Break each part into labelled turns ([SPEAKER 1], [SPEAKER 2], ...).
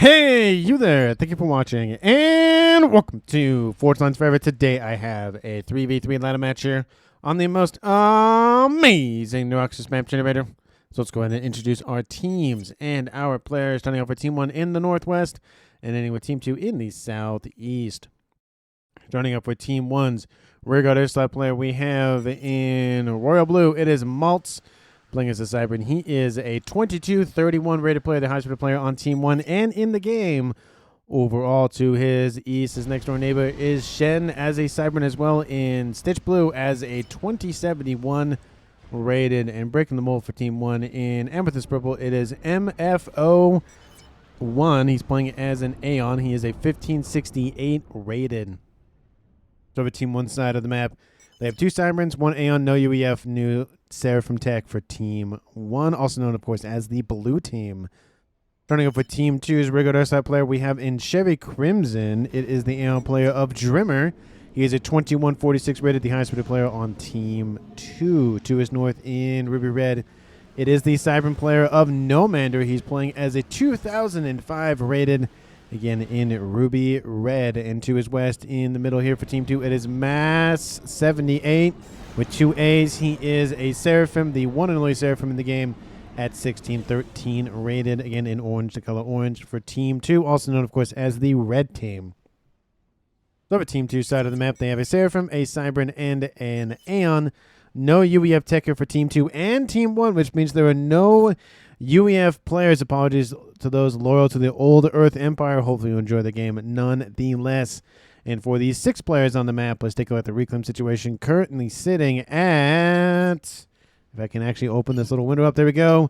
[SPEAKER 1] Hey, you there. Thank you for watching, and welcome to Frontline's Forever. Today I have a 3v3 ladder match here on the most amazing Neuroxys map generator. So let's go ahead and introduce our teams and our players, starting off with Team 1 in the Northwest, and ending with Team 2 in the Southeast. Starting off with Team 1's rearguard airslide player, we have in Royal Blue, it is Maltz. Playing as a Cybern. He is a 22-31 rated player, the highest rated player on Team 1 and in the game. Overall to his east, his next door neighbor is Shen as a Cybern as well in Stitch Blue as a 2071 rated. And breaking the mold for Team 1 in Amethyst Purple, it is MFO1. He's playing as an Aeon. He is a 1568 rated. So over Team 1 side of the map, they have two Cyberns, one Aeon, no UEF, new Seraphim Tech for Team 1, also known, of course, as the Blue Team. Starting off with Team 2's rearguard airslide player, we have in Chevy Crimson, it is the Aeon player of Drimmer. He is a 2146 rated, the highest rated player on Team 2. To his north in Ruby Red, it is the Cybern player of Nomander. He's playing as a 2005 rated, again in Ruby Red. And to his west in the middle here for Team 2, it is Mass 78 with two A's. He is a Seraphim, the one and only Seraphim in the game at 1613 rated, again in orange, the color orange for Team 2, also known, of course, as the Red Team. So over Team 2 side of the map, they have a Seraphim, a Cybern, and an Aeon. No UEF tech here for Team 2 and Team 1, which means there are no UEF players. Apologies to those loyal to the old Earth Empire. Hopefully you enjoy the game nonetheless. And for these 6 players on the map, let's take a look at the reclaim situation. Currently sitting at, if I can actually open this little window up, there we go,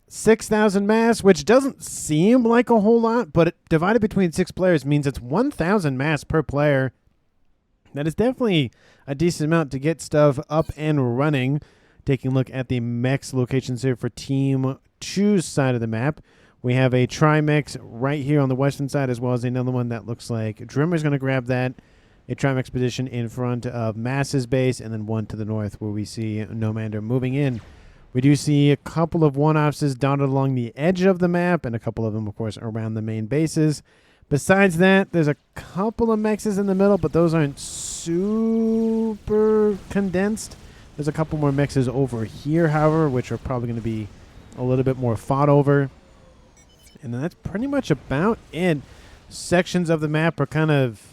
[SPEAKER 1] 6,000 mass, which doesn't seem like a whole lot, but it divided between 6 players means it's 1,000 mass per player. That is definitely a decent amount to get stuff up and running. Taking a look at the mechs locations here for Team 2's side of the map, we have a Trimex right here on the western side, as well as another one that looks like Drimmer's going to grab that. A Trimex position in front of Mass's base, and then one to the north where we see Nomander moving in. We do see a couple of one-offs dotted along the edge of the map, and a couple of them, of course, around the main bases. Besides that, there's a couple of mexes in the middle, but those aren't super condensed. There's a couple more mexes over here, however, which are probably going to be a little bit more fought over. And then that's pretty much about it. Sections of the map are kind of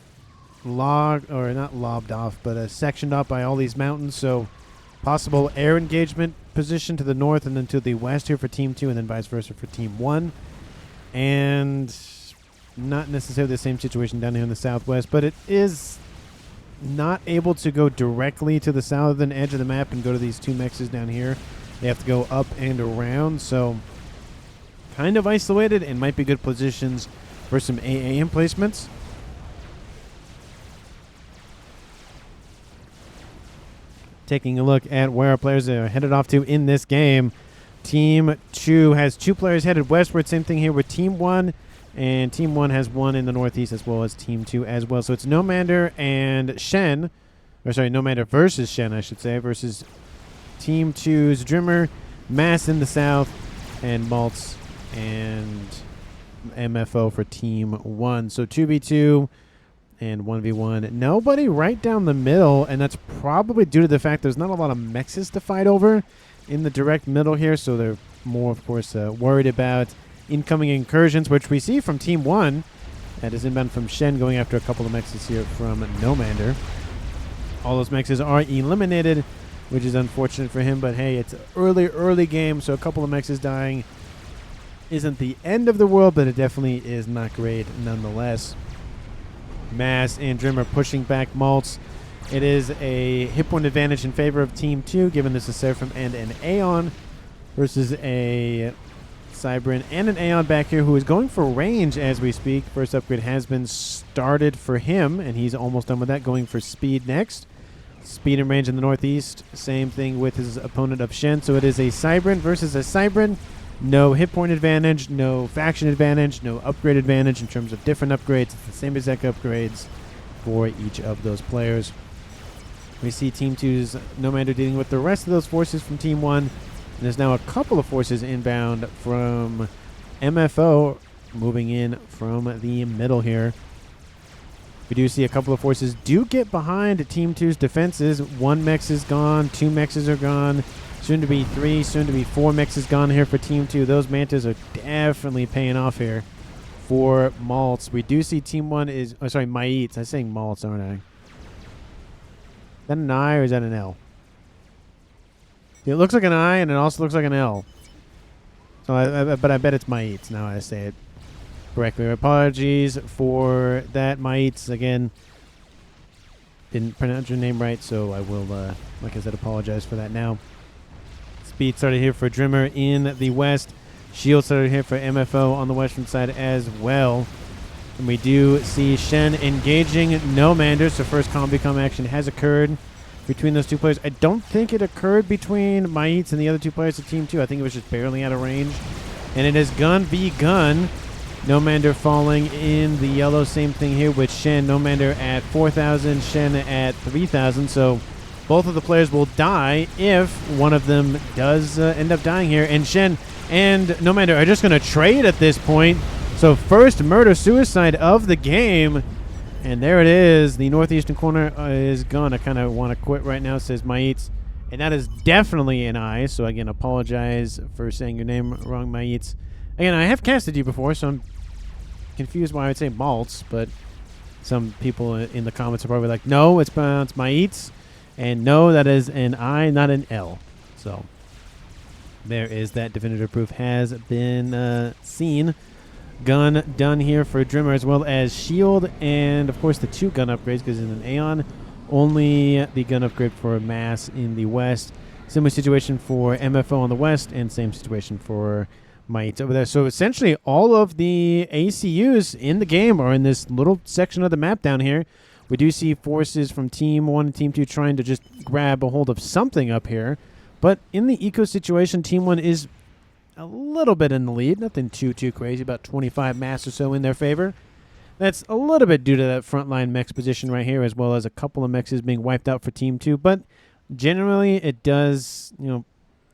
[SPEAKER 1] not lobbed off, but sectioned off by all these mountains. So possible air engagement position to the north and then to the west here for Team 2, and then vice versa for Team 1. And not necessarily the same situation down here in the southwest, but it is not able to go directly to the southern edge of the map and go to these two mexes down here. They have to go up and around, so kind of isolated, and might be good positions for some AA emplacements. Taking a look at where our players are headed off to in this game, Team 2 has 2 players headed westward. Same thing here with Team 1, and Team 1 has 1 in the northeast, as well as Team 2 as well. So it's Nomander and Shen, or sorry, Nomander versus Shen, I should say, versus Team 2's Drimmer, Mass in the south, and Maltz and MFO for Team 1. So 2v2 and 1v1. Nobody right down the middle, and that's probably due to the fact there's not a lot of mexes to fight over in the direct middle here, so they're more, of course, worried about incoming incursions, which we see from Team 1. That is inbound from Shen, going after a couple of mexes here from Nomander. All those mexes are eliminated, which is unfortunate for him, but hey, it's an early game, so a couple of mexes dying isn't the end of the world, but it definitely is not great nonetheless. Mass and Drimmer pushing back Maltz. It is a hit point advantage in favor of Team 2, given this is Seraphim and an Aeon versus a Cybern and an Aeon back here who is going for range as we speak. First upgrade has been started for him, and he's almost done with that, going for speed next. Speed and range in the northeast. Same thing with his opponent of Shen. So it is a Cybern versus a Cybern. No hit point advantage, no faction advantage, no upgrade advantage in terms of different upgrades. It's the same exact upgrades for each of those players. We see Team 2's Nomander dealing with the rest of those forces from Team 1. And there's now a couple of forces inbound from MFO moving in from the middle here. We do see a couple of forces do get behind Team 2's defenses. 1 mech is gone. 2 mechs are gone. Soon to be 3, soon to be 4 mechs is gone here for Team 2. Those mantas are definitely paying off here for Malts. We do see Team 1 is... Oh, sorry, Maites. I'm saying Malts, aren't I? Is that an I or is that an L? It looks like an I and it also looks like an L. So but I bet it's Maites now I say it correctly. Apologies for that, Maites. Again, didn't pronounce your name right, so I will, like I said, apologize for that now. Speed started here for Drimmer in the west. Shield started here for MFO on the western side as well. And we do see Shen engaging Nomander, so first combi-com action has occurred between those two players. I don't think it occurred between Maites and the other two players of Team 2. I think it was just barely out of range. And it is gun v gun. Nomander falling in the yellow. Same thing here with Shen. Nomander at 4,000, Shen at 3,000. So both of the players will die if one of them does end up dying here. And Shen and Nomander are just going to trade at this point. So first murder-suicide of the game. And there it is. The northeastern corner is gone. I kind of want to quit right now, says Maites. And that is definitely an I. So again, apologize for saying your name wrong, Maites. Again, I have casted you before, so I'm confused why I would say Malts. But some people in the comments are probably like, no, it's pronounced Maites. And no, that is an I, not an L. So there is that. Definitive proof has been seen. Gun done here for Drimmer, as well as shield and of course the 2 gun upgrades, because in an Aeon only the gun upgrade for mass in the west. Similar situation for MFO on the west, and same situation for Maites over there. So essentially all of the ACUs in the game are in this little section of the map down here. We do see forces from Team 1 and Team 2 trying to just grab a hold of something up here, but in the eco situation, Team 1 is a little bit in the lead. Nothing too crazy, about 25 mass or so in their favor. That's a little bit due to that frontline mechs position right here, as well as a couple of mechs being wiped out for Team 2. But generally it does, you know,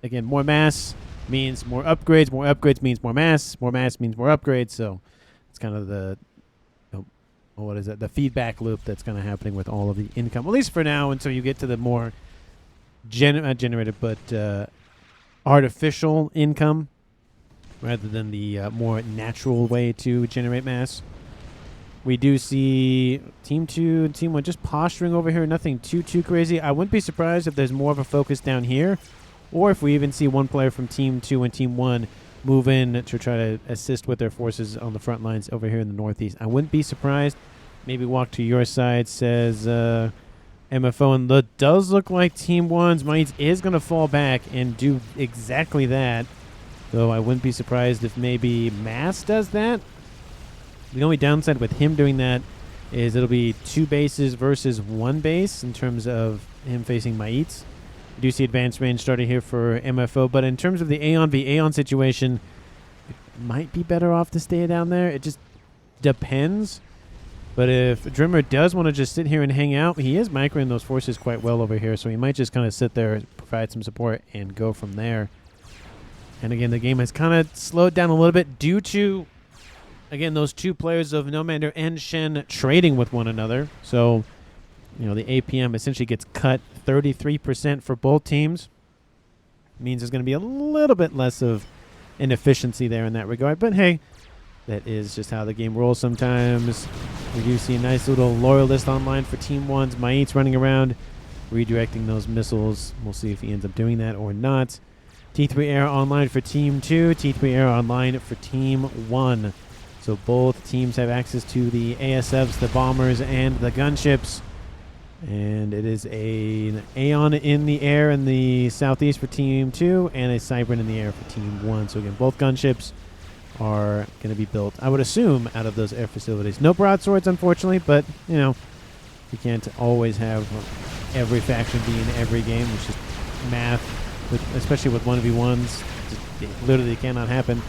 [SPEAKER 1] again, more mass means more upgrades. More upgrades means more mass. More mass means more upgrades. So it's kind of the, you know, what is that? The feedback loop that's kind of happening with all of the income, at least for now, until you get to the more not generated, but artificial income, rather than the more natural way to generate mass. We do see Team 2 and Team 1 just posturing over here. Nothing too crazy. I wouldn't be surprised if there's more of a focus down here, or if we even see one player from Team 2 and Team 1 move in to try to assist with their forces on the front lines over here in the northeast. I wouldn't be surprised. Maybe walk to your side, says MFO, and it does look like Team 1's Maites is going to fall back and do exactly that. Though I wouldn't be surprised if maybe Mass does that. The only downside with him doing that is it'll be 2 bases versus 1 base in terms of him facing Maites. We do see advanced range started here for MFO, but in terms of the Aeon v Aeon situation, it might be better off to stay down there. It just depends. But if Drimmer does want to just sit here and hang out, he is microing those forces quite well over here, so he might just kind of sit there, provide some support, and go from there. And again, the game has kind of slowed down a little bit due to, again, those 2 players of Nomander and Shen trading with one another. So, you know, the APM essentially gets cut 33% for both teams. Means there's going to be a little bit less of inefficiency there in that regard. But hey, that is just how the game rolls sometimes. We do see a nice little loyalist online for Team 1's Maites running around, redirecting those missiles. We'll see if he ends up doing that or not. T3 Air online for Team 2, T3 Air online for Team 1. So both teams have access to the ASFs, the bombers, and the gunships. And it is an Aeon in the air in the southeast for Team 2 and a Cybran in the air for Team 1. So again, both gunships are going to be built, I would assume, out of those air facilities. No broadswords, unfortunately, but, you know, you can't always have every faction be in every game. It's just math, especially with 1v1s. It literally cannot happen.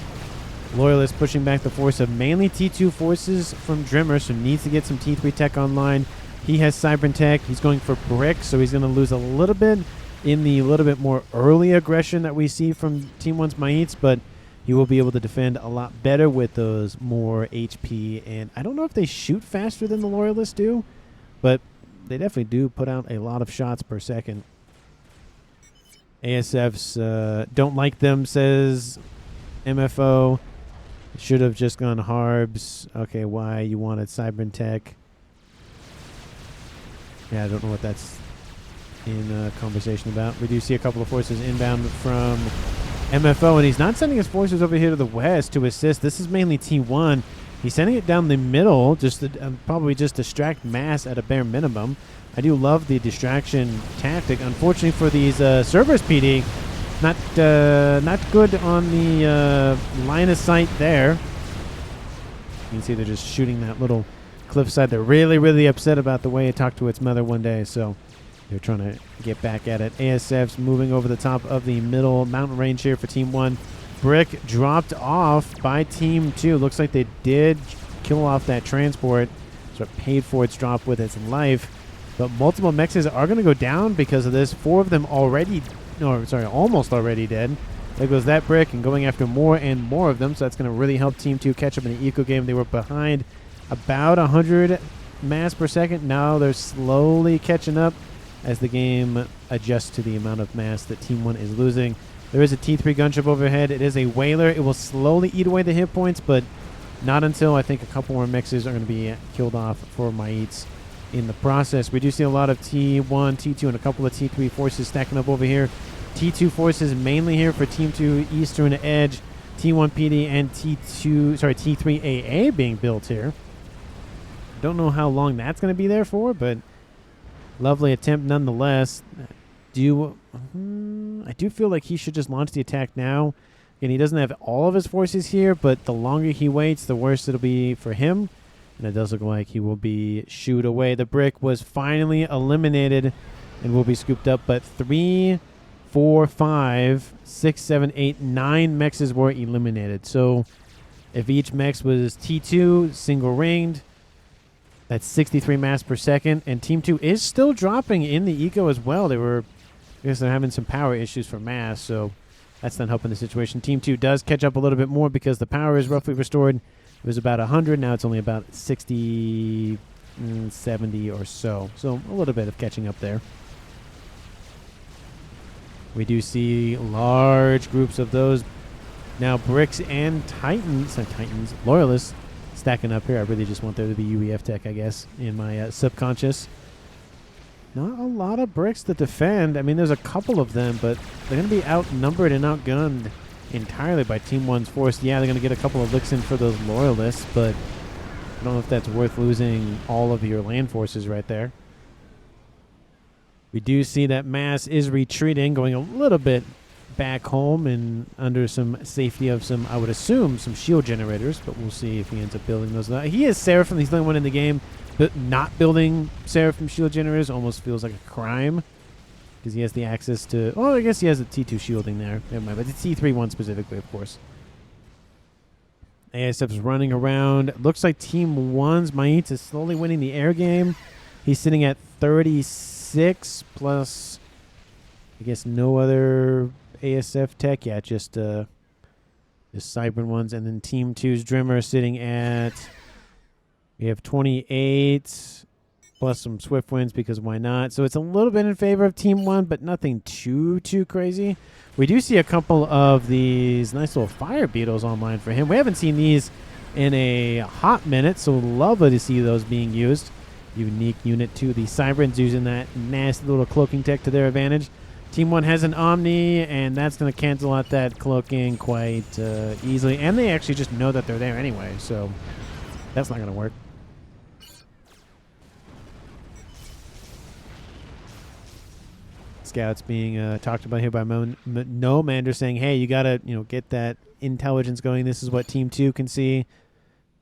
[SPEAKER 1] Loyalist pushing back the force of mainly T2 forces from Drimmer, so needs to get some T3 tech online. He has Cybran tech. He's going for brick, so he's going to lose a little bit in the little bit more early aggression that we see from Team 1's Maites, but he will be able to defend a lot better with those more HP. And I don't know if they shoot faster than the Loyalists do, but they definitely do put out a lot of shots per second. ASFs don't like them, says MFO. Should have just gone Harbs. Okay, why you wanted Cybern Tech? Yeah, I don't know what that's in conversation about. We do see a couple of forces inbound from MFO, and he's not sending his forces over here to the west to assist. This is mainly T1. He's sending it down the middle, just to probably just distract mass at a bare minimum. I do love the distraction tactic. Unfortunately for these Cerberus PD, not good on the line of sight there. You can see they're just shooting that little cliffside. They're really, really upset about the way it talked to its mother one day, so they're trying to get back at it. ASF's moving over the top of the middle mountain range here for Team 1. Brick dropped off by Team 2. Looks like they did kill off that transport, so it paid for its drop with its life. But multiple mexes are going to go down because of this. 4 of them already, almost already dead. There goes that Brick, and going after more and more of them, so that's going to really help Team 2 catch up in the eco game. They were behind about 100 mass per second. Now they're slowly catching up as the game adjusts to the amount of mass that Team 1 is losing. There is a T3 gunship overhead. It is a whaler. It will slowly eat away the hit points, but not until I think a couple more mixes are going to be killed off for Maites in the process. We do see a lot of T1, T2, and a couple of T3 forces stacking up over here. T2 forces mainly here for Team 2 Eastern Edge, T1 PD, and T3 AA being built here. Don't know how long that's going to be there for, but lovely attempt nonetheless. I do feel like he should just launch the attack now. And he doesn't have all of his forces here, but the longer he waits, the worse it'll be for him. And it does look like he will be shooed away. The Brick was finally eliminated and will be scooped up, but 3, 4, 5, 6, 7, 8, 9 mexes were eliminated. So if each mex was T2, single ringed, that's 63 mass per second, and Team 2 is still dropping in the eco as well. I guess they're having some power issues for mass, so that's not helping the situation. Team 2 does catch up a little bit more because the power is roughly restored. It was about 100, now it's only about 60, 70 or so. So a little bit of catching up there. We do see large groups of those now Bricks and Loyalists stacking up here. I really just want there to be UEF tech, I guess, in my subconscious. Not a lot of Bricks to defend. I mean, there's a couple of them, but they're going to be outnumbered and outgunned entirely by Team 1's force. Yeah, they're going to get a couple of licks in for those Loyalists, but I don't know if that's worth losing all of your land forces right there. We do see that mass is retreating, going a little bit back home and under some safety of some, I would assume, some shield generators, but we'll see if he ends up building those. He is Seraphim. He's the only one in the game, but not building Seraphim shield generators almost feels like a crime because he has the access to, well, I guess he has the T2 shielding there. Never mind, but the T3 one specifically, of course. ASF's running around. Looks like Team 1's Maites is slowly winning the air game. He's sitting at 36 plus, I guess, no other ASF tech. Yeah, just Cybern ones. And then Team 2's Drimmer sitting at, we have 28 plus some Swift wins because why not? So it's a little bit in favor of Team 1, but nothing too crazy. We do see a couple of these nice little fire beetles online for him. We haven't seen these in a hot minute, so lovely to see those being used. Unique unit too. The Cyberns using that nasty little cloaking tech to their advantage. Team 1 has an Omni, and that's going to cancel out that cloaking quite easily. And they actually just know that they're there anyway, so that's not going to work. Scouts being talked about here by Nomander saying, hey, you got to get that intelligence going. This is what Team 2 can see.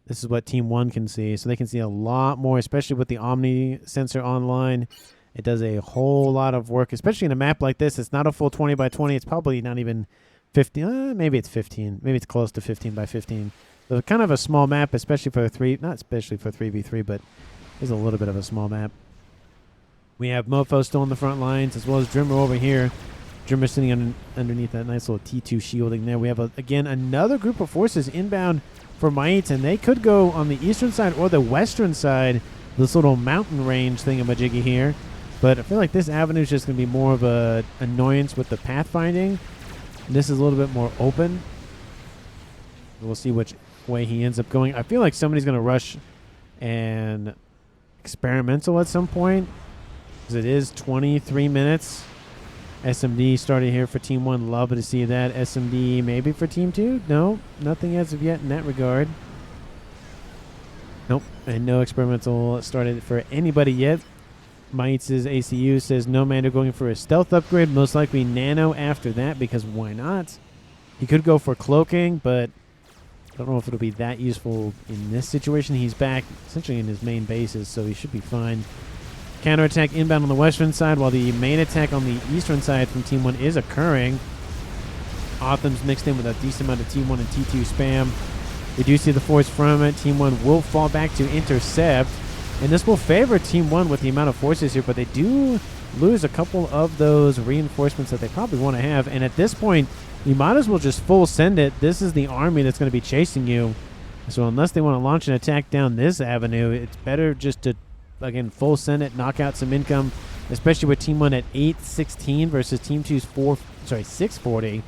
[SPEAKER 1] This is what Team 1 can see. So they can see a lot more, especially with the Omni sensor online. It does a whole lot of work, especially in a map like this. It's not a full 20 by 20. It's probably not even 15. Maybe it's 15. Maybe it's close to 15 by 15. So kind of a small map, especially for not especially for 3v3, but it's a little bit of a small map. We have Mofo still on the front lines, as well as Drimmer over here. Drimmer sitting underneath that nice little T2 shielding there. We have, again, another group of forces inbound for Mites, and they could go on the eastern side or the western side, this little mountain range thingamajiggy here. But I feel like this avenue is just going to be more of a annoyance with the pathfinding. This is a little bit more open. We'll see which way he ends up going. I feel like somebody's going to rush and experimental at some point, because it is 23 minutes. SMD started here for Team 1. Love to see that. SMD maybe for Team 2? No, nothing as of yet in that regard. Nope, and no experimental started for anybody yet. Mites' ACU says no man, they're going for a stealth upgrade, most likely nano after that, because why not? He could go for cloaking, but I don't know if it'll be that useful in this situation. He's back essentially in his main bases, so he should be fine. Counterattack inbound on the western side, while the main attack on the eastern side from Team 1 is occurring. Otham's mixed in with a decent amount of Team 1 and T2 spam. We do see the force from it. Team 1 will fall back to intercept. And this will favor Team 1 with the amount of forces here, but they do lose a couple of those reinforcements that they probably want to have. And at this point, you might as well just full send it. This is the army that's going to be chasing you. So unless they want to launch an attack down this avenue, it's better just to, again, full send it, knock out some income, especially with Team 1 at 816 versus Team 2's 640.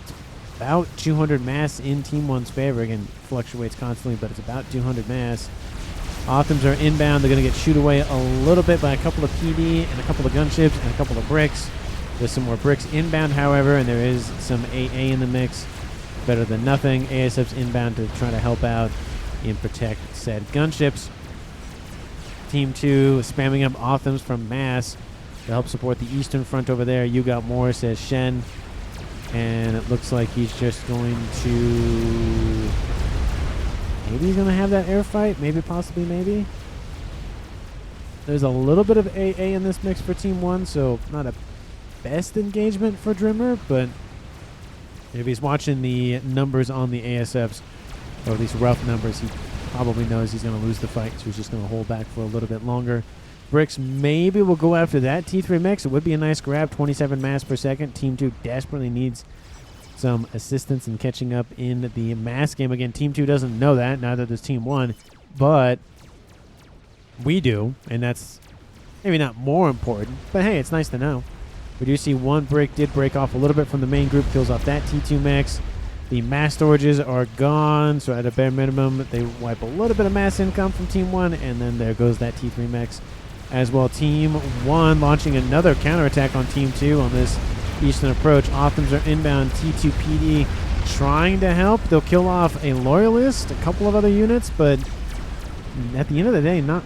[SPEAKER 1] It's about 200 mass in Team 1's favor. Again, fluctuates constantly, but it's about 200 mass. Othams are inbound. They're going to get shoot away a little bit by a couple of PD and a couple of gunships and a couple of bricks. There's some more bricks inbound, however, and there is some AA in the mix. Better than nothing. ASF's inbound to try to help out and protect said gunships. Team 2 spamming up Othams from mass to help support the eastern front over there. You got more, says Shen. And it looks like he's just going to... Maybe he's going to have that air fight. Maybe, possibly, maybe. There's a little bit of AA in this mix for Team 1, so not a best engagement for Drimmer, but if he's watching the numbers on the ASFs, or these rough numbers, he probably knows he's going to lose the fight, so he's just going to hold back for a little bit longer. Bricks maybe will go after that T3 mix. It would be a nice grab, 27 mass per second. Team 2 desperately needs some assistance in catching up in the mass game. Again, Team 2 doesn't know that, neither does Team 1, but we do, and that's maybe not more important, but hey, it's nice to know. We do see one brick did break off a little bit from the main group, kills off that T2 mix. The mass storages are gone, so at a bare minimum, they wipe a little bit of mass income from Team 1, and then there goes that T3 mix as well. Team 1 launching another counterattack on Team 2 on this eastern approach. Othams are inbound. T2 PD trying to help. They'll kill off a loyalist, a couple of other units, but at the end of the day, not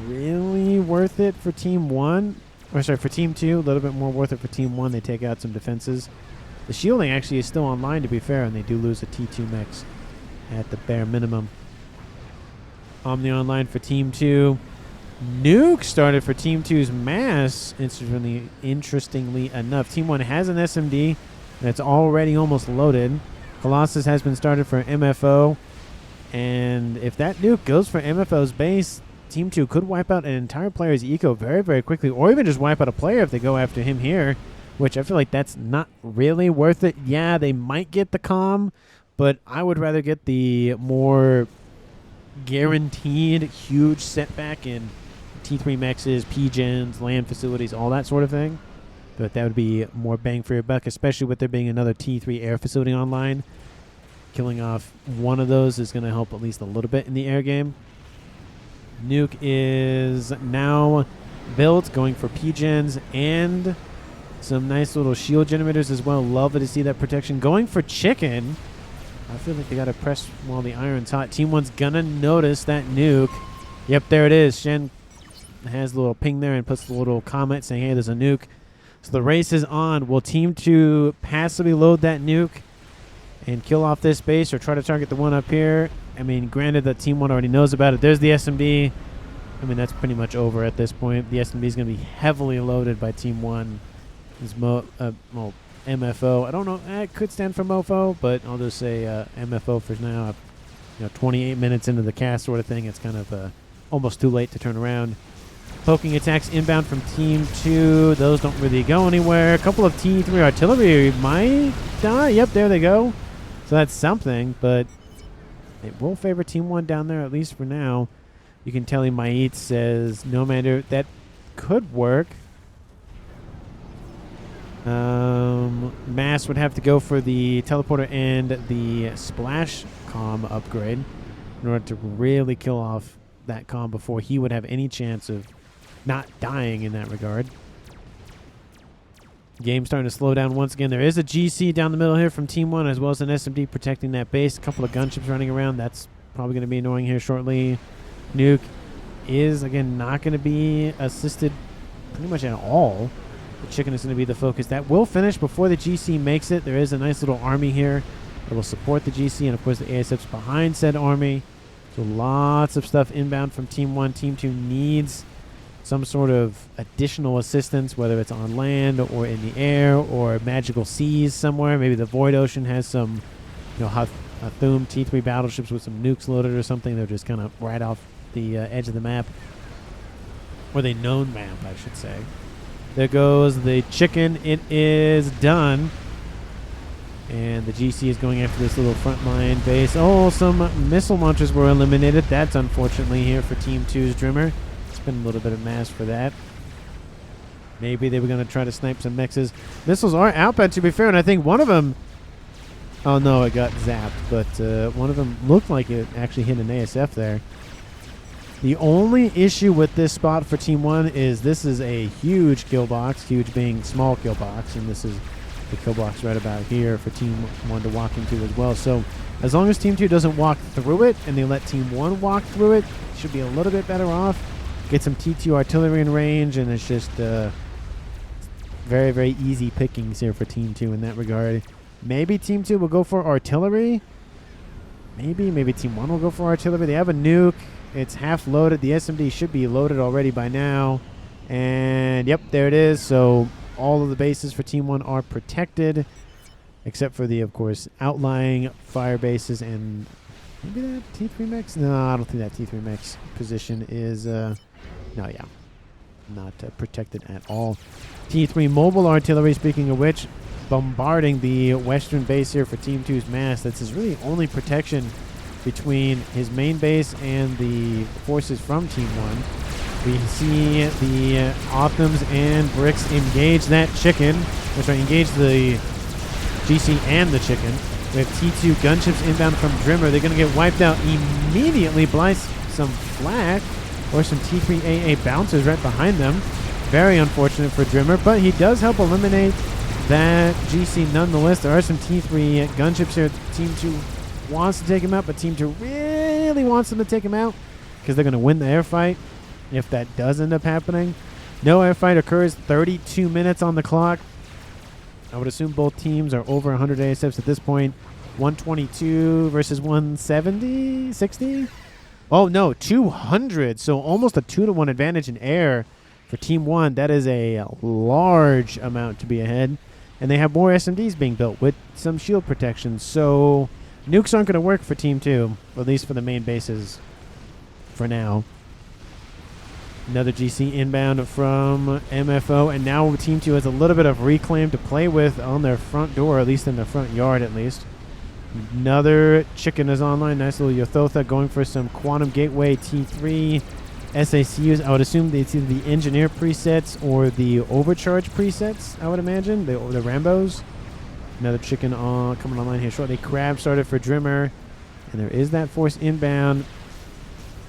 [SPEAKER 1] really worth it for Team 1. Or sorry, for Team 2, a little bit more worth it for Team 1. They take out some defenses. The shielding actually is still online, to be fair, and they do lose a T2 mix at the bare minimum. Omni online for Team 2. Nuke started for Team 2's mass, interestingly enough. Team 1 has an SMD that's already almost loaded. Colossus has been started for MFO. And if that nuke goes for MFO's base, Team 2 could wipe out an entire player's eco very, very quickly, or even just wipe out a player if they go after him here, which I feel like that's not really worth it. Yeah, they might get the comm, but I would rather get the more guaranteed huge setback in T3 mexes, P-gens, land facilities, all that sort of thing. But that would be more bang for your buck, especially with there being another T3 air facility online. Killing off one of those is going to help at least a little bit in the air game. Nuke is now built, going for P-gens and some nice little shield generators as well. Love to see that protection. Going for chicken. I feel like they got to press while the iron's hot. Team 1's going to notice that nuke. Yep, there it is. Shen has the little ping there and puts the little comment saying, hey, there's a nuke. So the race is on. Will Team 2 passively load that nuke and kill off this base, or try to target the one up here? I mean, granted that Team 1 already knows about it. There's the SMB. I mean, that's pretty much over at this point. The SMB is going to be heavily loaded by Team 1. Well, MFO. I don't know. It could stand for MOFO, but I'll just say MFO for now. 28 minutes into the cast sort of thing. It's kind of almost too late to turn around. Poking attacks inbound from Team 2. Those don't really go anywhere. A couple of T3 artillery might die. Yep, there they go. So that's something, but it will favor Team 1 down there, at least for now. You can tell Mait says, no matter, that could work. Mass would have to go for the teleporter and the splash comm upgrade in order to really kill off that comm before he would have any chance of not dying in that regard. Game starting to slow down once again. There is a GC down the middle here from Team 1 as well as an SMD protecting that base. A couple of gunships running around. That's probably going to be annoying here shortly. Nuke is, again, not going to be assisted pretty much at all. The chicken is going to be the focus. That will finish before the GC makes it. There is a nice little army here that will support the GC, and of course the ASF's behind said army. So lots of stuff inbound from Team 1. Team 2 needs some sort of additional assistance, whether it's on land or in the air or magical seas somewhere. Maybe the Void Ocean has some, Hathum T3 battleships with some nukes loaded or something. They're just kind of right off the edge of the map. Or the known map, I should say. There goes the chicken. It is done. And the GC is going after this little frontline base. Oh, some missile launchers were eliminated. That's unfortunately here for Team 2's Drimmer. Been a little bit of mass for that. Maybe they were going to try to snipe some mixes. Missiles are outbound, to be fair, and I think one of them... Oh, no, it got zapped, but one of them looked like it actually hit an ASF there. The only issue with this spot for Team 1 is this is a huge kill box, huge being small kill box, and this is the kill box right about here for Team 1 to walk into as well. So as long as Team 2 doesn't walk through it and they let Team 1 walk through it, should be a little bit better off. Get some T2 artillery in range, and it's just very, very easy pickings here for Team 2 in that regard. Maybe Team 2 will go for artillery. Maybe Team 1 will go for artillery. They have a nuke. It's half loaded. The SMD should be loaded already by now. And, yep, there it is. So all of the bases for Team 1 are protected, except for the, of course, outlying fire bases and maybe that T3 mix? No, I don't think that T3 mix position is... not protected at all. T3 mobile artillery, speaking of which, bombarding the western base here for Team 2's mass. That's his really only protection between his main base and the forces from Team 1. We see the Othams and Bricks engage that chicken. Engage the GC and the chicken. We have T2 gunships inbound from Drimmer. They're going to get wiped out immediately. Blyce some flak. Or some T3AA bouncers right behind them. Very unfortunate for Drimmer, but he does help eliminate that GC nonetheless. There are some T3 gunships here. Team 2 wants to take him out, but Team 2 really wants them to take him out because they're going to win the air fight if that does end up happening. No air fight occurs. 32 minutes on the clock. I would assume both teams are over 100 ASFs at this point. 122 versus 170? 60? Oh, no, 200. So almost a 2-to-1 advantage in air for Team 1. That is a large amount to be ahead. And they have more SMDs being built with some shield protection. So nukes aren't going to work for Team 2, at least for the main bases for now. Another GC inbound from MFO. And now Team 2 has a little bit of reclaim to play with on their front door, at least in their front yard at least. Another chicken is online. Nice little Yothotha going for some Quantum Gateway T3 SACUs. I would assume it's either the Engineer presets or the Overcharge presets, I would imagine. The Rambos. Another chicken coming online here shortly. Crab started for Drimmer. And there is that force inbound.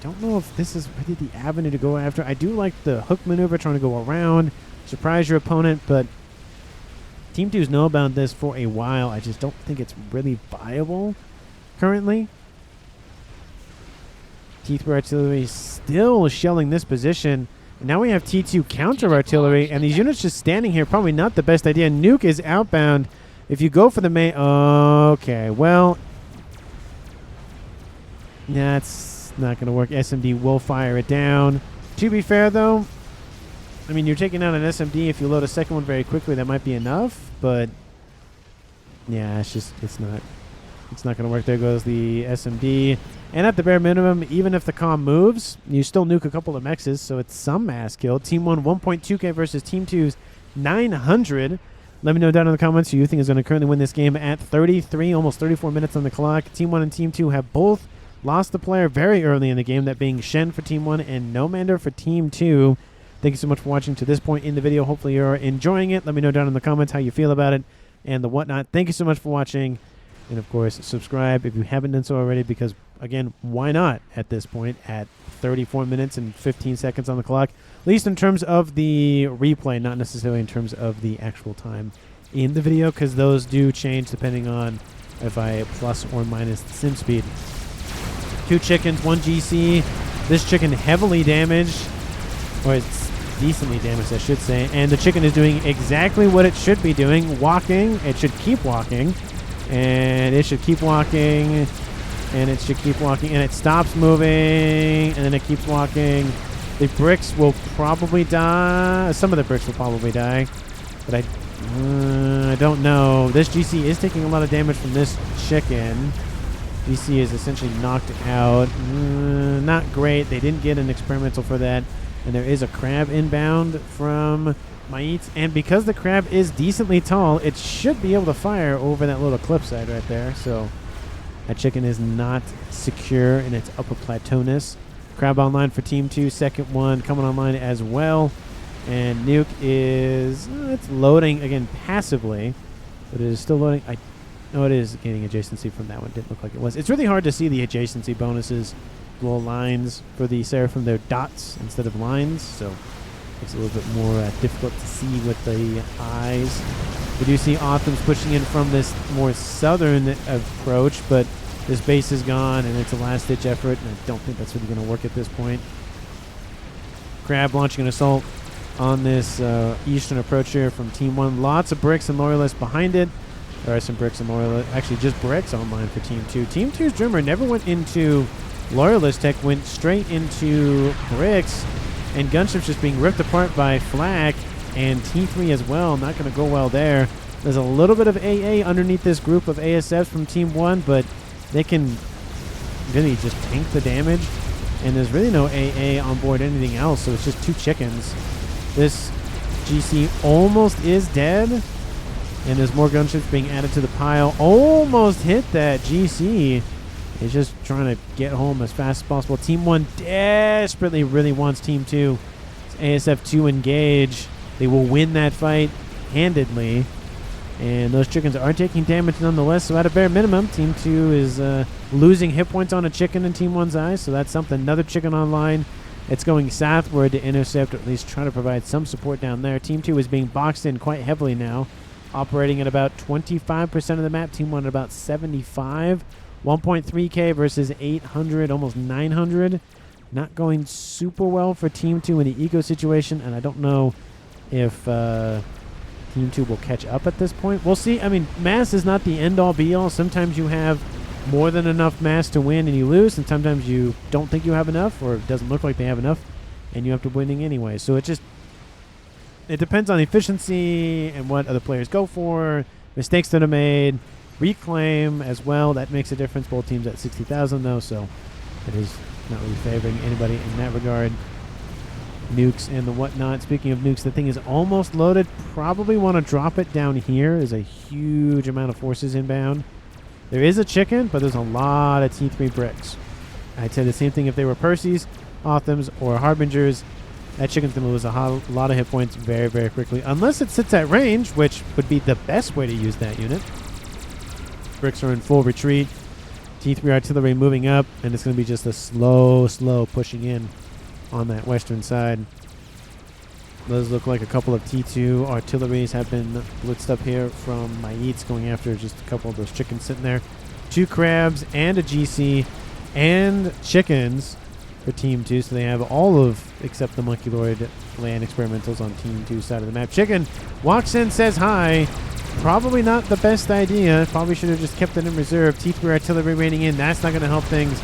[SPEAKER 1] Don't know if this is really the avenue to go after. I do like the hook maneuver, trying to go around, surprise your opponent, but Team 2's know about this for a while. I just don't think it's really viable currently. T3 artillery still shelling this position. And now we have T2 counter artillery, and these units just standing here, probably not the best idea. Nuke is outbound. If you go for the main... Okay, well... That's not going to work. SMD will fire it down. To be fair, though, I mean, you're taking out an SMD. If you load a second one very quickly, that might be enough. But, yeah, it's not It's not going to work. There goes the SMD. And at the bare minimum, even if the comm moves, you still nuke a couple of mexes, so it's some mass kill. Team 1, 1.2k versus Team 2's 900. Let me know down in the comments who you think is going to currently win this game at 33, almost 34 minutes on the clock. Team 1 and Team 2 have both lost the player very early in the game, that being Shen for Team 1 and Nomander for Team 2. Thank you so much for watching to this point in the video. Hopefully you're enjoying it. Let me know down in the comments how you feel about it and the whatnot. Thank you so much for watching. And, of course, subscribe if you haven't done so already because, again, why not at this point at 34 minutes and 15 seconds on the clock, at least in terms of the replay, not necessarily in terms of the actual time in the video, because those do change depending on if I plus or minus the sim speed. 2 chickens, 1 GC. This chicken heavily damaged, or it's decently damaged, I should say, and the chicken is doing exactly what it should be doing, walking. It should keep walking. And it should keep walking, and it should keep walking, and it stops moving, and then it keeps walking. The bricks will probably die. Some of the bricks will probably die, but I don't know. This GC is taking a lot of damage from this chicken. GC is essentially knocked out. Not great. They didn't get an experimental for that, and there is a crab inbound from Maitz, and because the crab is decently tall, it should be able to fire over that little cliffside right there. So that chicken is not secure in its upper plateauness. Crab online for Team 2, second one coming online as well. And Nuke is it's loading again passively, but it is still loading. No, it is gaining adjacency from that one. Didn't look like it was. It's really hard to see the adjacency bonuses. Little lines for the Seraphim, they're dots instead of lines, so it's a little bit more difficult to see with the eyes. We do see Autumn's pushing in from this more southern approach, but this base is gone, and it's a last-ditch effort, and I don't think that's really going to work at this point. Crab launching an assault on this eastern approach here from Team 1. Lots of bricks and Loyalists behind it. There are some bricks and Loyalists. Actually, just bricks online for Team 2. Team 2's Dreamer never went into Loyalist tech, went straight into bricks. And Gunship's just being ripped apart by Flak and T3 as well. Not going to go well there. There's a little bit of AA underneath this group of ASFs from Team 1, but they can really just tank the damage. And there's really no AA on board anything else, so it's just 2 chickens. This GC almost is dead. And there's more gunships being added to the pile. Almost hit that GC. Is just trying to get home as fast as possible. Team 1 desperately really wants Team 2. It's ASF 2 engage. They will win that fight handedly. And those chickens are taking damage nonetheless. So at a bare minimum, Team 2 is losing hit points on a chicken in Team 1's eyes. So that's something. Another chicken online. It's going southward to intercept, or at least try to provide some support down there. Team 2 is being boxed in quite heavily now. Operating at about 25% of the map. Team 1 at about 75. 1.3k versus 800, almost 900. Not going super well for Team 2 in the eco situation, and I don't know if Team 2 will catch up at this point. We'll see. I mean, mass is not the end-all, be-all. Sometimes you have more than enough mass to win and you lose, and sometimes you don't think you have enough, or it doesn't look like they have enough, and you have to winning anyway. So it depends on efficiency and what other players go for, mistakes that are made, reclaim as well. That makes a difference. Both teams at 60,000 though, so it is not really favoring anybody in that regard. Nukes and the whatnot. Speaking of nukes, the thing is almost loaded. Probably want to drop it down here. There's a huge amount of forces inbound. There is a chicken, but there's a lot of T3 bricks. I'd say the same thing if they were Percy's, Autumn's, or Harbingers. That chicken's going to lose a lot of hit points very, very quickly. Unless it sits at range, which would be the best way to use that unit. Bricks are in full retreat. T3 artillery moving up, and it's going to be just a slow pushing in on that western side. Those look like a couple of T2 artilleries have been blitzed up here from Maitz, going after just a couple of those chickens sitting there. 2 crabs and a GC and chickens for Team 2, so they have all of, except the Monkey Lord land experimentals on Team 2 side of the map. Chicken walks in, says hi. Probably not the best idea. Probably should have just kept it in reserve. T3 artillery raining in. That's not going to help things.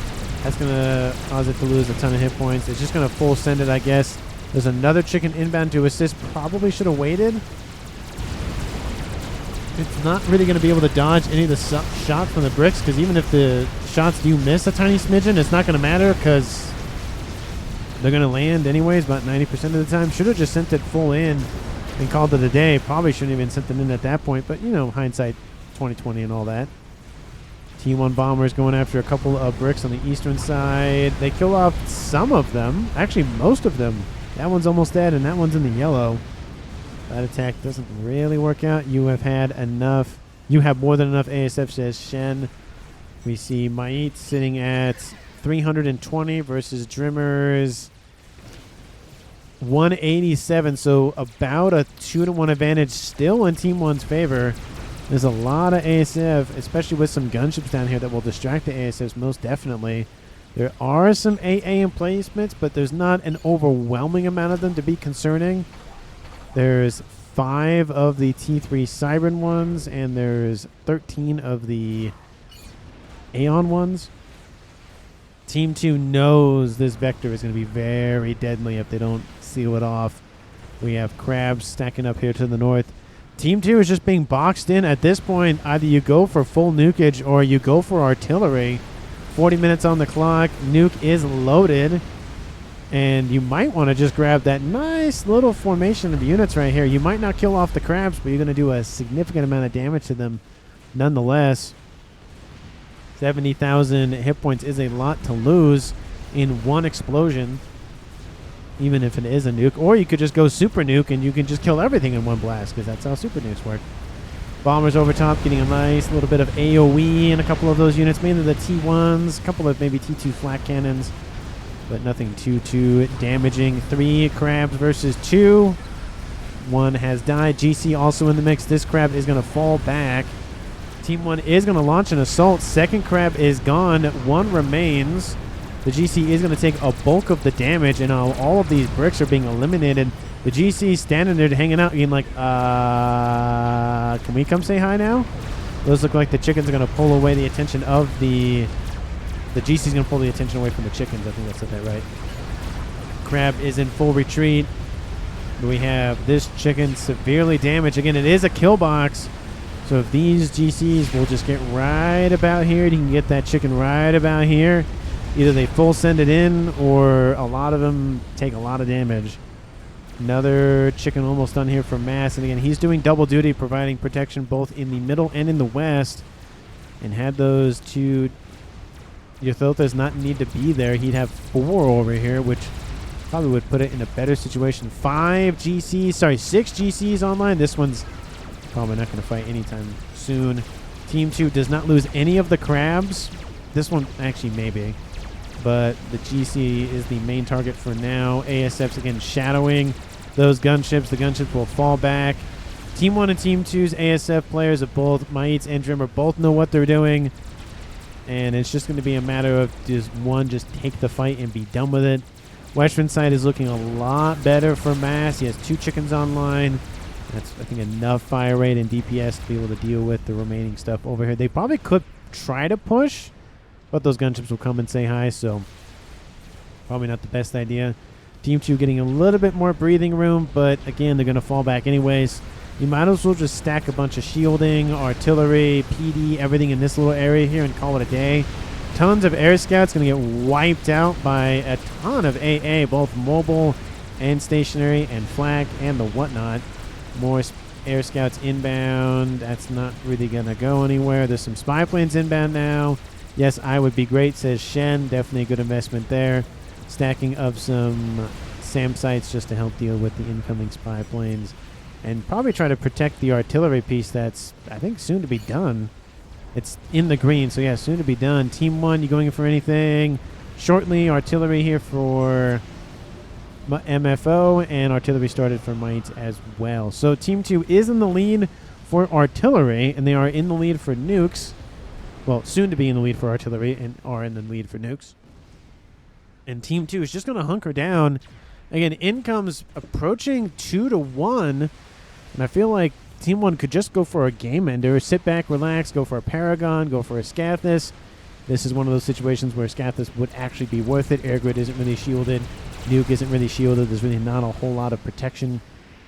[SPEAKER 1] That's going to cause it to lose a ton of hit points. It's just going to full send it, I guess. There's another chicken inbound to assist. Probably should have waited. it's not really going to be able to dodge any of the shots from the bricks, because even if the shots do miss a tiny smidgen, it's not going to matter because they're going to land anyways about 90% of the time. Should have just sent it full in and called it a day. Probably shouldn't have even sent it in at that point, but, you know, hindsight 2020 and all that. T1 Bombers going after a couple of bricks on the eastern side. They kill off some of them. Actually, most of them. That one's almost dead, and that one's in the yellow. That attack doesn't really work out. You have had enough. You have more than enough ASF, says Shen. We see Mait sitting at 320 versus Drimmer's 187. So about a 2-to-1 advantage still in Team 1's favor. There's a lot of ASF, especially with some gunships down here that will distract the ASFs most definitely. There are some AA emplacements, but there's not an overwhelming amount of them to be concerning. There's 5 of the T3 Siren ones, and there's 13 of the Aeon ones. Team 2 knows this vector is going to be very deadly if they don't seal it off. We have crabs stacking up here to the north. Team 2 is just being boxed in. At this point, either you go for full nukage or you go for artillery. 40 minutes on the clock. Nuke is loaded. And you might want to just grab that nice little formation of units right here. You might not kill off the crabs, but you're going to do a significant amount of damage to them nonetheless. 70,000 hit points is a lot to lose in one explosion, even if it is a nuke. Or you could just go super nuke and you can just kill everything in one blast, because that's how super nukes work. Bombers over top getting a nice little bit of AoE in a couple of those units, mainly the T1s, a couple of maybe T2 flak cannons, but nothing too damaging. 3 crabs versus 2. 1 has died. GC also in the mix. This crab is going to fall back. Team 1 is going to launch an assault. Second crab is gone. 1 remains. The GC is going to take a bulk of the damage, and all of these bricks are being eliminated. The GC standing there hanging out, being like, can we come say hi now? Those look like the chickens are going to pull away the attention of the GC is going to pull the attention away from the chickens. I think I said that right. Crab is in full retreat. We have this chicken severely damaged. Again, it is a kill box. So if these GCs will just get right about here, you can get that chicken right about here. Either they full send it in, or a lot of them take a lot of damage. Another chicken almost done here for Mass. And again, he's doing double duty, providing protection both in the middle and in the west. And had those 2 Yothothas not need to be there, he'd have 4 over here, which probably would put it in a better situation. 6 GCs online. This one's probably not going to fight anytime soon. Team 2 does not lose any of the crabs. This one, actually, maybe. But the GC is the main target for now. ASF's again shadowing those gunships. The gunships will fall back. Team 1 and Team 2's ASF players of both Maitz and Drimmer both know what they're doing. And it's just going to be a matter of just one just take the fight and be done with it. Western side is looking a lot better for Mass. He has 2 chickens online. That's, I think, enough fire rate and DPS to be able to deal with the remaining stuff over here. They probably could try to push, but those gunships will come and say hi, so probably not the best idea. Team 2 getting a little bit more breathing room, but again, they're going to fall back anyways. You might as well just stack a bunch of shielding, artillery, PD, everything in this little area here and call it a day. Tons of air scouts going to get wiped out by a ton of AA, both mobile and stationary and flak and the whatnot. More air scouts inbound. That's not really going to go anywhere. There's some spy planes inbound now. Yes, I would be great, says Shen. Definitely a good investment there. Stacking of some SAM sites just to help deal with the incoming spy planes. And probably try to protect the artillery piece that's, I think, soon to be done. It's in the green, so yeah, soon to be done. Team 1, you going in for anything? Shortly, artillery here for MFO, and artillery started for Might as well. So Team 2 is in the lead for artillery, and they are in the lead for nukes. Well, soon to be in the lead for artillery, and are in the lead for nukes. And Team 2 is just going to hunker down. Again, income's approaching 2-to-1, and I feel like Team 1 could just go for a game ender, sit back, relax, go for a Paragon, go for a Scathis. This is one of those situations where Scathis would actually be worth it. Air Grid isn't really shielded. Nuke isn't really shielded. There's really not a whole lot of protection.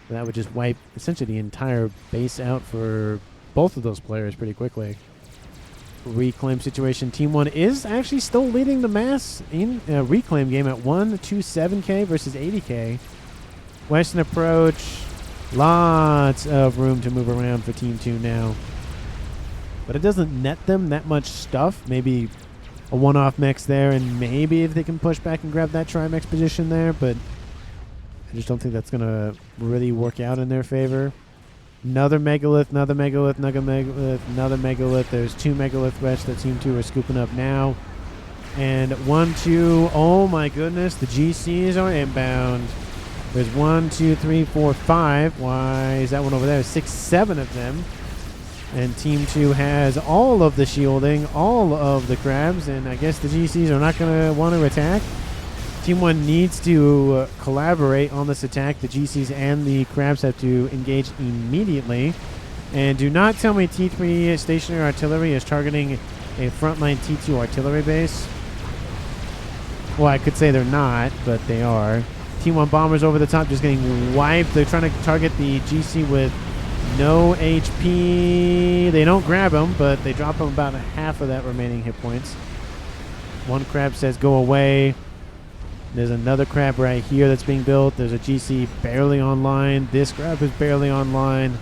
[SPEAKER 1] That would just wipe essentially the entire base out for both of those players pretty quickly. Reclaim situation. Team 1 is actually still leading the mass in reclaim game at 127k versus 80k. Western approach. Lots of room to move around for Team 2 now. But it doesn't net them that much stuff. Maybe a one-off mix there, and maybe if they can push back and grab that Trimex position there, but I just don't think that's going to really work out in their favor. Another Megalith, another Megalith, another Megalith, another Megalith. There's 2 Megalith West that Team 2 are scooping up now. And 1, 2, oh my goodness, the GCs are inbound. There's 1, 2, 3, 4, 5. Why is that one over there? 6, 7 of them. And Team 2 has all of the shielding, all of the crabs, and I guess the GCs are not going to want to attack. Team 1 needs to collaborate on this attack. The GCs and the crabs have to engage immediately. And do not tell me T3 stationary artillery is targeting a frontline T2 artillery base. Well, I could say they're not, but they are. Team 1 bombers over the top just getting wiped. They're trying to target the GC with no HP. They don't grab him, but they drop him about half of that remaining hit points. One crab says go away. There's another crab right here that's being built. There's a GC barely online. This crab is barely online.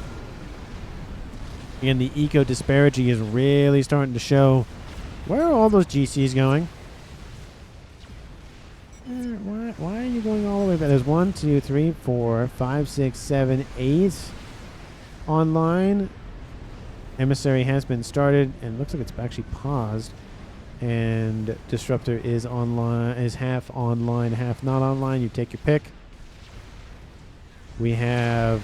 [SPEAKER 1] And the eco disparity is really starting to show. Where are all those GCs going? Why are you going all the way back? There's 1, 2, 3, 4, 5, 6, 7, 8 online. Emissary has been started, and looks like it's actually paused. And Disruptor is online, is half online, half not online. You take your pick. We have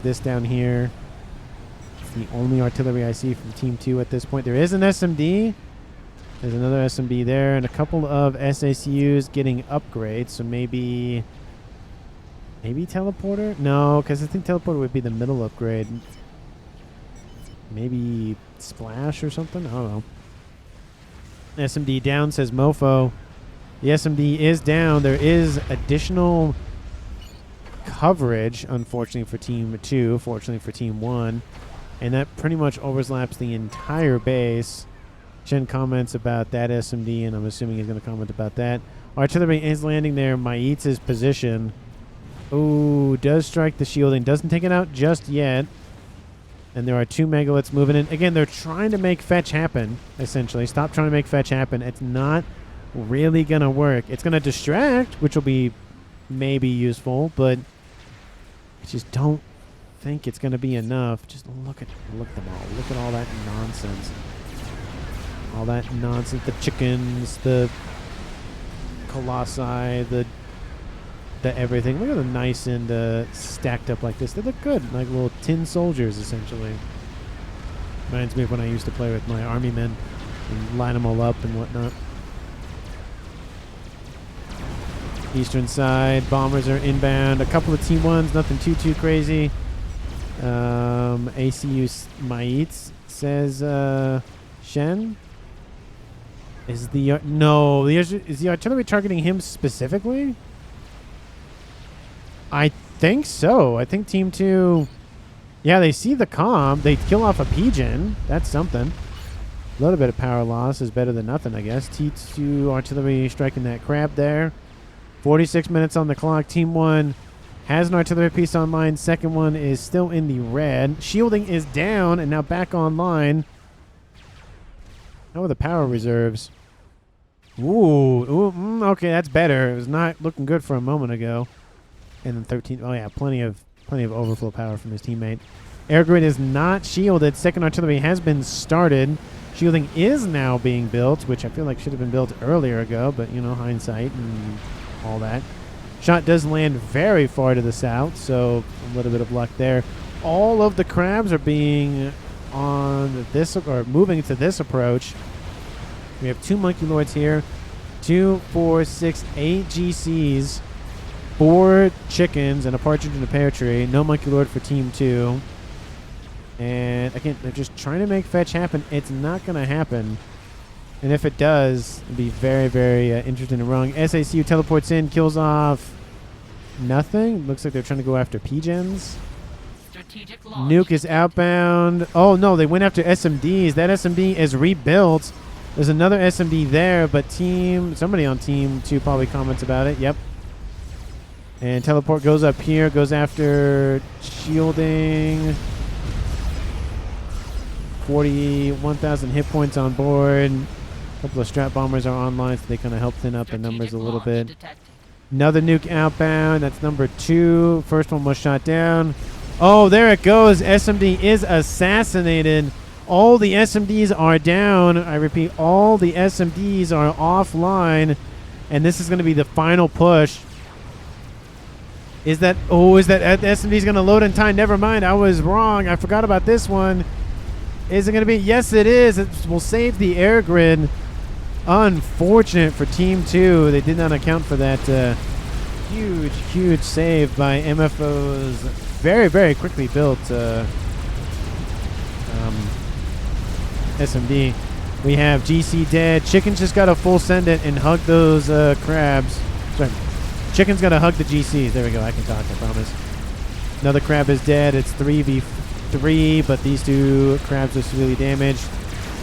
[SPEAKER 1] this down here. It's the only artillery I see from Team 2 at this point. There is an SMD. There's another SMB there, and a couple of SACUs getting upgrades. So maybe teleporter? No, because I think teleporter would be the middle upgrade. Maybe splash or something? I don't know. SMD down, says Mofo. The SMD is down. There is additional coverage, unfortunately, for Team 2, fortunately for Team 1. And that pretty much overlaps the entire base. Chen comments about that SMD, and I'm assuming he's going to comment about that. Artillery is landing there. Mait's position. Ooh, does strike the shielding. Doesn't take it out just yet. And there are 2 megaliths moving in. Again, they're trying to make fetch happen, essentially. Stop trying to make fetch happen. It's not really going to work. It's going to distract, which will be maybe useful, but I just don't think it's going to be enough. Just look at them all. Look at all that nonsense. All that nonsense. The chickens, the colossi, the everything. Look at them nice and stacked up like this. They look good, like little tin soldiers, essentially. Reminds me of when I used to play with my army men and line them all up and whatnot. Eastern side, bombers are inbound. A couple of Team 1s, nothing too crazy. ACU Maitz says Shen. Is the is the artillery targeting him specifically? I think so. I think Team 2, yeah, they see the comm. They kill off a P-Gen. That's something. A little bit of power loss is better than nothing, I guess. T2 artillery striking that crab there. 46 minutes on the clock. Team 1 has an artillery piece online. Second one is still in the red. Shielding is down and now back online. How are the power reserves? Ooh, okay, that's better. It was not looking good for a moment ago. And then 13. Oh yeah, plenty of overflow power from his teammate. Air grid is not shielded. Second artillery has been started. Shielding is now being built, which I feel like should have been built earlier ago, but you know, hindsight and all that. Shot does land very far to the south, so a little bit of luck there. All of the crabs are being on this, or moving to this approach. We have 2 Monkey Lords here. 2, 4, 6, 8 GCs. 4 chickens and a partridge in a pear tree. No Monkey Lord for Team 2. And again, they're just trying to make fetch happen. It's not going to happen. And if it does, it'd be very, very interesting and wrong. SACU teleports in, kills off nothing. Looks like they're trying to go after P-Gens. Nuke is outbound. Oh, no, they went after SMDs. That SMD is rebuilt. There's another SMD there, but somebody on team 2 probably comments about it. Yep. And teleport goes up here, goes after shielding. 41,000 hit points on board. A couple of strat bombers are online, so they kind of help thin up the numbers a little bit. Another nuke outbound. That's number 2. First one was shot down. Oh, there it goes. SMD is assassinated. All the SMDs are down. I repeat, all the SMDs are offline. And this is going to be the final push. Is that SMD's going to load in time? Never mind. I was wrong. I forgot about this one. Is it going to be? Yes, it is. It will save the air grid. Unfortunate for Team 2. They did not account for that huge save by MFO's very, very quickly built SMD. We have GC dead. Chicken's just got to full send it and hug those crabs. Sorry. Chicken's got to hug the GCs. There we go. I can talk, I promise. Another crab is dead. It's 3v3, but these 2 crabs are severely damaged.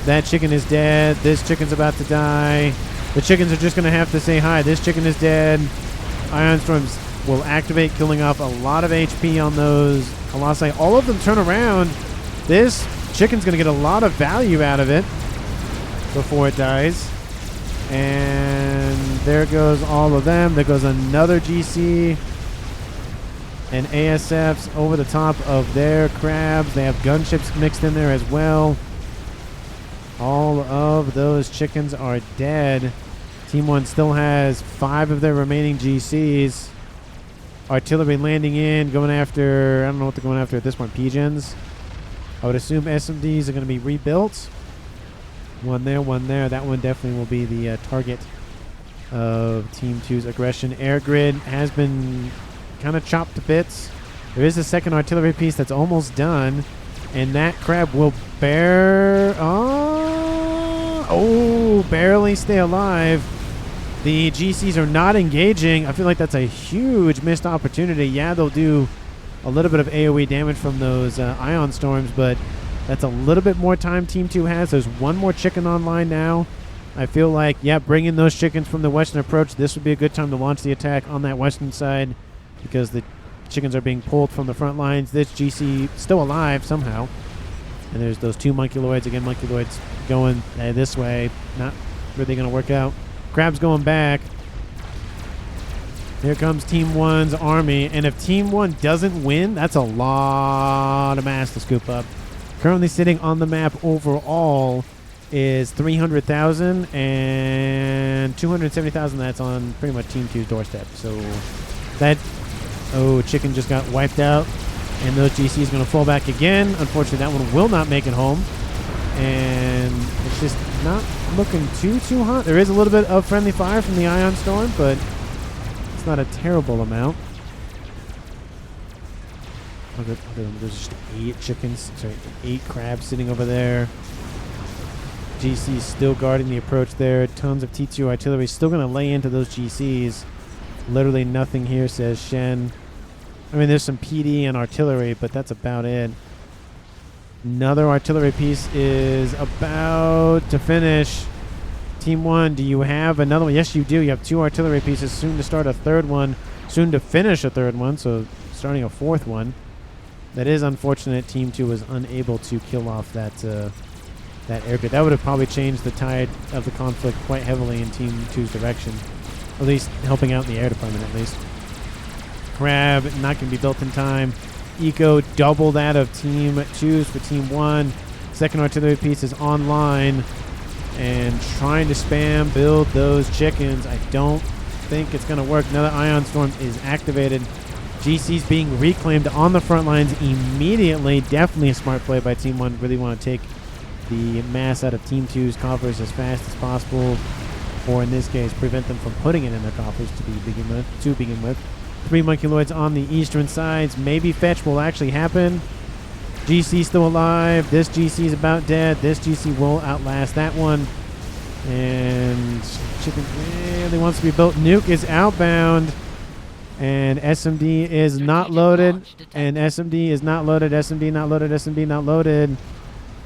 [SPEAKER 1] That chicken is dead. This chicken's about to die. The chickens are just going to have to say hi. This chicken is dead. Ion Storms will activate, killing off a lot of HP on those Colossi. All of them turn around. This chicken's going to get a lot of value out of it before it dies. And there goes all of them. There goes another GC. And ASFs over the top of their crabs. They have gunships mixed in there as well. All of those chickens are dead. Team 1 still has 5 of their remaining GCs. Artillery landing in, going after, I don't know what they're going after at this point, Pigeons. I would assume SMDs are going to be rebuilt. One there, one there. That one definitely will be the target of Team 2's aggression. Air grid has been kind of chopped to bits. There is a second artillery piece that's almost done. And that crab will barely stay alive. The GCs are not engaging. I feel like that's a huge missed opportunity. Yeah, they'll do a little bit of AoE damage from those ion storms, but that's a little bit more time Team 2 has. There's one more chicken online now. I feel like, yeah, bring in those chickens from the western approach. This would be a good time to launch the attack on that western side because the chickens are being pulled from the front lines. This GC still alive somehow. And there's those 2 Monkeloids. Again, Monkeloids going this way. Not really going to work out. Crab's going back. Here comes Team 1's army. And if Team 1 doesn't win, that's a lot of mass to scoop up. Currently sitting on the map overall is 300,000 and 270,000. That's on pretty much Team 2's doorstep. So that... Oh, chicken just got wiped out. And those GCs going to fall back again. Unfortunately, that one will not make it home. And it's just not looking too hot. There is a little bit of friendly fire from the Ion Storm, but it's not a terrible amount. There's just 8 chickens. Sorry, 8 crabs sitting over there. GC's still guarding the approach there. Tons of T2 artillery still going to lay into those GCs. Literally nothing here, says Shen. I mean, there's some PD and artillery, but that's about it. Another artillery piece is about to finish. Team 1, do you have another one? Yes, you do. You have 2 artillery pieces. Soon to start a third one. Soon to finish a third one, so starting a fourth one. That is unfortunate. Team 2 was unable to kill off that air grid. That would have probably changed the tide of the conflict quite heavily in Team 2's direction. At least helping out in the air department, at least. Crab not going to be built in time. Eco double that of Team 2's for Team 1. Second artillery piece is online and trying to spam build those chickens. I don't think it's going to work. Another Ion Storm is activated. GC's being reclaimed on the front lines immediately. Definitely a smart play by Team 1. Really want to take the mass out of Team 2's coffers as fast as possible, or in this case, prevent them from putting it in their coffers to begin with. 3 Monkeloids on the eastern sides. Maybe fetch will actually happen. GC still alive. This GC is about dead. This GC will outlast that one. And chicken really wants to be built. Nuke is outbound. And SMD is not loaded. And SMD is not loaded. SMD not loaded. SMD not loaded.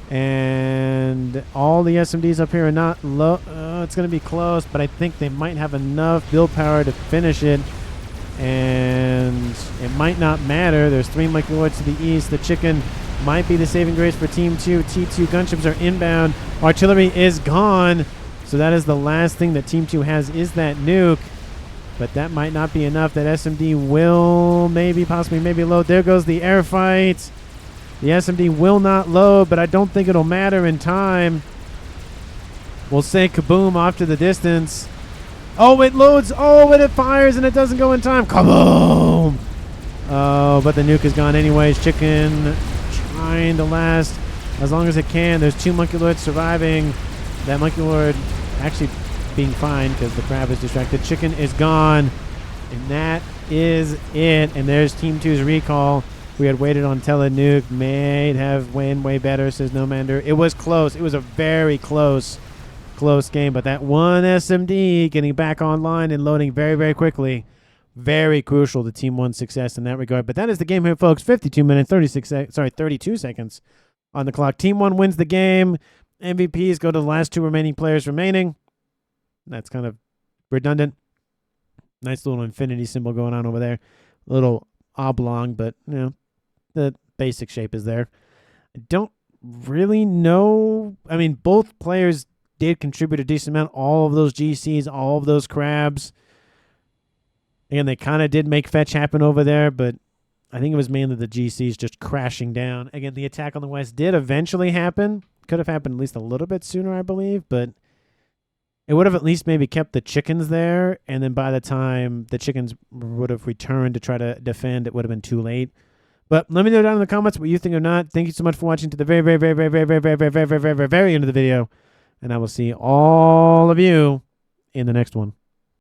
[SPEAKER 1] And all the SMDs up here are not low. It's going to be close, but I think they might have enough build power to finish it. And it might not matter. There's 3 Microlords to the east. The chicken might be the saving grace for Team 2. T2 gunships are inbound. Artillery is gone. So that is the last thing that Team 2 has is that nuke. But that might not be enough. That SMD will possibly load. There goes the air fight. The SMD will not load, but I don't think it'll matter in time. We'll say kaboom off to the distance. Oh, it loads. Oh, and it fires, and it doesn't go in time. Kaboom! Oh, but the nuke is gone anyways. Chicken trying to last as long as it can. There's 2 Monkey Lords surviving. That Monkey Lord actually being fine because the crab is distracted. Chicken is gone, and that is it. And there's Team 2's recall. We had waited on Nuke. May have win way better, says Nomander. It was close. It was a very close game. But that one SMD getting back online and loading very, very quickly. Very crucial to Team 1's success in that regard. But that is the game here, folks. 52 minutes, 32 seconds on the clock. Team 1 wins the game. MVPs go to the last 2 remaining players remaining. That's kind of redundant. Nice little infinity symbol going on over there. A little oblong, but you know, the basic shape is there. I don't really know. I mean, both players did contribute a decent amount. All of those GCs, all of those crabs. Again, they kind of did make fetch happen over there, but I think it was mainly the GCs just crashing down. Again, the attack on the west did eventually happen. Could have happened at least a little bit sooner, I believe, but it would have at least maybe kept the chickens there, and then by the time the chickens would have returned to try to defend, it would have been too late. But let me know down in the comments what you think or not. Thank you so much for watching to the very, very, very, very, very, very, very, very, very, very, very, very end of the video, and I will see all of you in the next one.